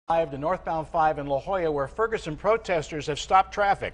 To northbound 5 in La Jolla, where Ferguson protesters have stopped traffic.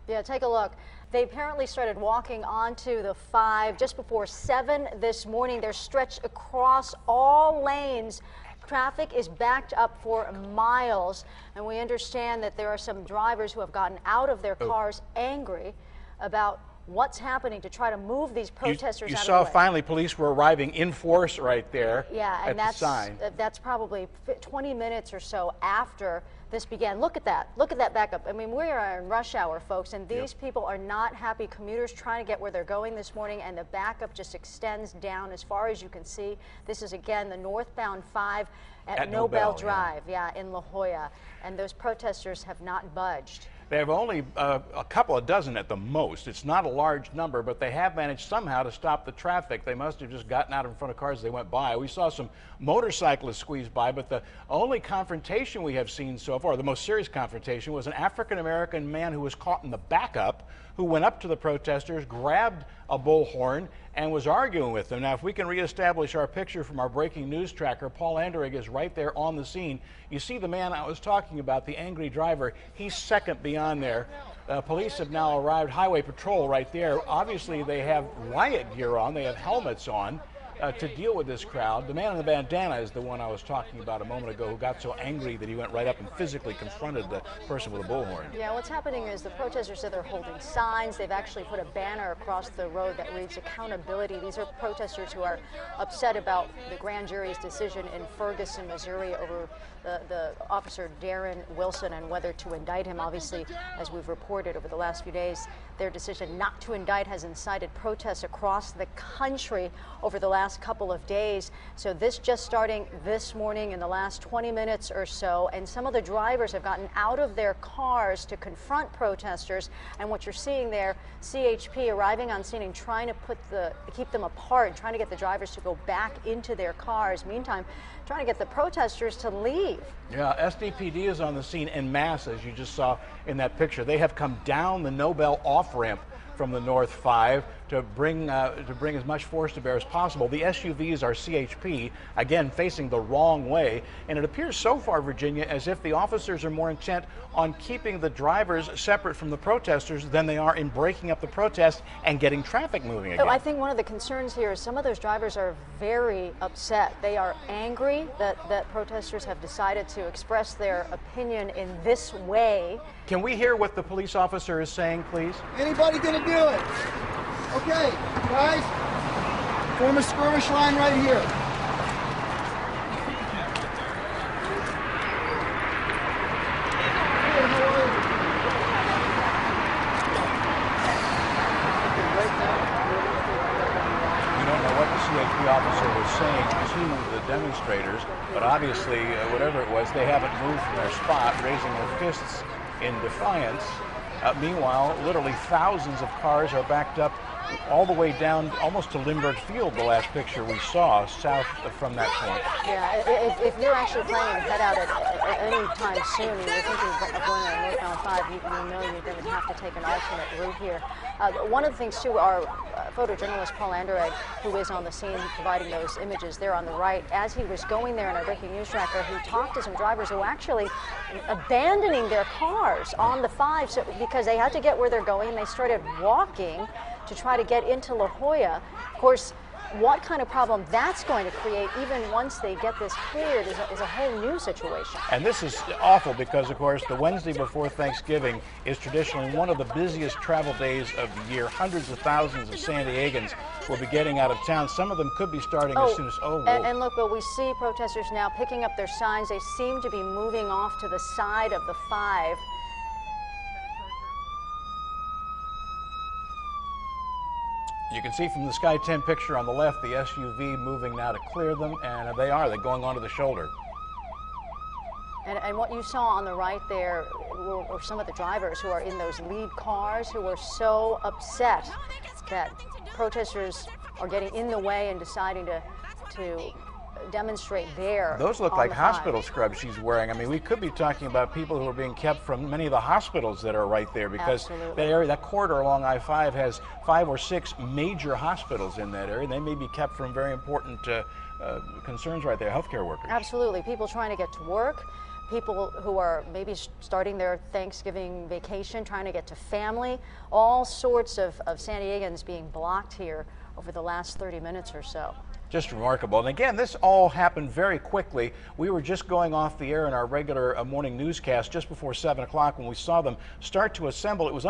Yeah, take a look. They apparently started walking onto the 5 just before 7 this morning. They're stretched across all lanes. Traffic is backed up for miles, and we understand that there are some drivers who have gotten out of their cars angry about what's happening to try to move these protesters you out of saw the way. Finally police were arriving in force right there. Yeah, and that's probably 20 minutes or so after this began. Look at that. Look at that backup. I mean, we are in rush hour, folks, and these people are not happy. Commuters trying to get where they're going this morning, and the backup just extends down as far as you can see. This is, again, the northbound 5 at Nobel Drive, in La Jolla, and those protesters have not budged. They have only a couple of dozen at the most. It's not a large number, but they have managed somehow to stop the traffic. They must have just gotten out in front of cars as they went by. We saw some motorcyclists squeeze by, but the only confrontation we have seen so far, the most serious confrontation, was an African-American man who was caught in the backup, who went up to the protesters, grabbed a bullhorn, and was arguing with them. Now, if we can reestablish our picture from our breaking news tracker, Paul Anderegg is right there on the scene. You see the man I was talking about, the angry driver. He's second beyond there. Police have now arrived, highway patrol right there. Obviously, they have riot gear on. They have helmets on to deal with this crowd. The man in the bandana is the one I was talking about a moment ago, who got so angry that he went right up and physically confronted the person with a bullhorn. Yeah, what's happening is the protesters said they're holding signs. They've actually put a banner across the road that reads accountability. These are protesters who are upset about the grand jury's decision in Ferguson, Missouri over the officer Darren Wilson and whether to indict him. Obviously, as we've reported over the last few days, their decision not to indict has incited protests across the country over the last couple of days. So this just starting this morning in the last 20 minutes or so, and some of the drivers have gotten out of their cars to confront protesters. And what you're seeing there, CHP arriving on scene and trying to keep them apart, trying to get the drivers to go back into their cars. Meantime, trying to get the protesters to leave. Yeah, SDPD is on the scene en masse, as you just saw in that picture. They have come down the Nobel off-ramp from the North 5 to bring as much force to bear as possible. The SUVs are CHP, again facing the wrong way, and it appears so far, Virginia, as if the officers are more intent on keeping the drivers separate from the protesters than they are in breaking up the protest and getting traffic moving again. I think one of the concerns here is some of those drivers are very upset. They are angry that protesters have decided to express their opinion in this way. Can we hear what the police officer is saying, please? Anybody gonna do it? Okay, guys, form a skirmish line right here. We don't know what the CHP officer was saying to the demonstrators, but obviously, whatever it was, they haven't moved from their spot, raising their fists in defiance. Meanwhile, literally thousands of cars are backed up all the way down almost to Lindbergh Field, the last picture we saw, south from that point. Yeah, if you're actually planning to head out at any time soon and you're thinking of going on northbound 5, you know you're going to have to take an alternate route here. One of the things, too, our photojournalist Paul Anderegg, who is on the scene providing those images there on the right, as he was going there in our breaking news tracker, he talked to some drivers who were actually abandoning their cars on the 5 because they had to get where they're going, and they started walking to try to get into La Jolla. Of course, what kind of problem that's going to create, even once they get this cleared, is a whole new situation. And this is awful because, of course, the Wednesday before Thanksgiving is traditionally one of the busiest travel days of the year. Hundreds of thousands of San Diegans will be getting out of town. Some of them could be starting as soon as, and look, Bill, we see protesters now picking up their signs. They seem to be moving off to the side of the 5. You can see from the Sky 10 picture on the left, the SUV moving now to clear them, and they're going onto the shoulder. And what you saw on the right there were some of the drivers who are in those lead cars who were so upset that protesters are getting in the way and deciding to demonstrate there. Those look like hospital scrubs she's wearing. I mean, we could be talking about people who are being kept from many of the hospitals that are right there, because that area, that corridor along I-5 has 5 or 6 major hospitals in that area. They may be kept from very important concerns right there, healthcare workers. Absolutely. People trying to get to work, people who are maybe starting their Thanksgiving vacation, trying to get to family. All sorts of San Diegans being blocked here over the last 30 minutes or so. Just remarkable. And again, this all happened very quickly. We were just going off the air in our regular morning newscast just before 7 o'clock when we saw them start to assemble. It was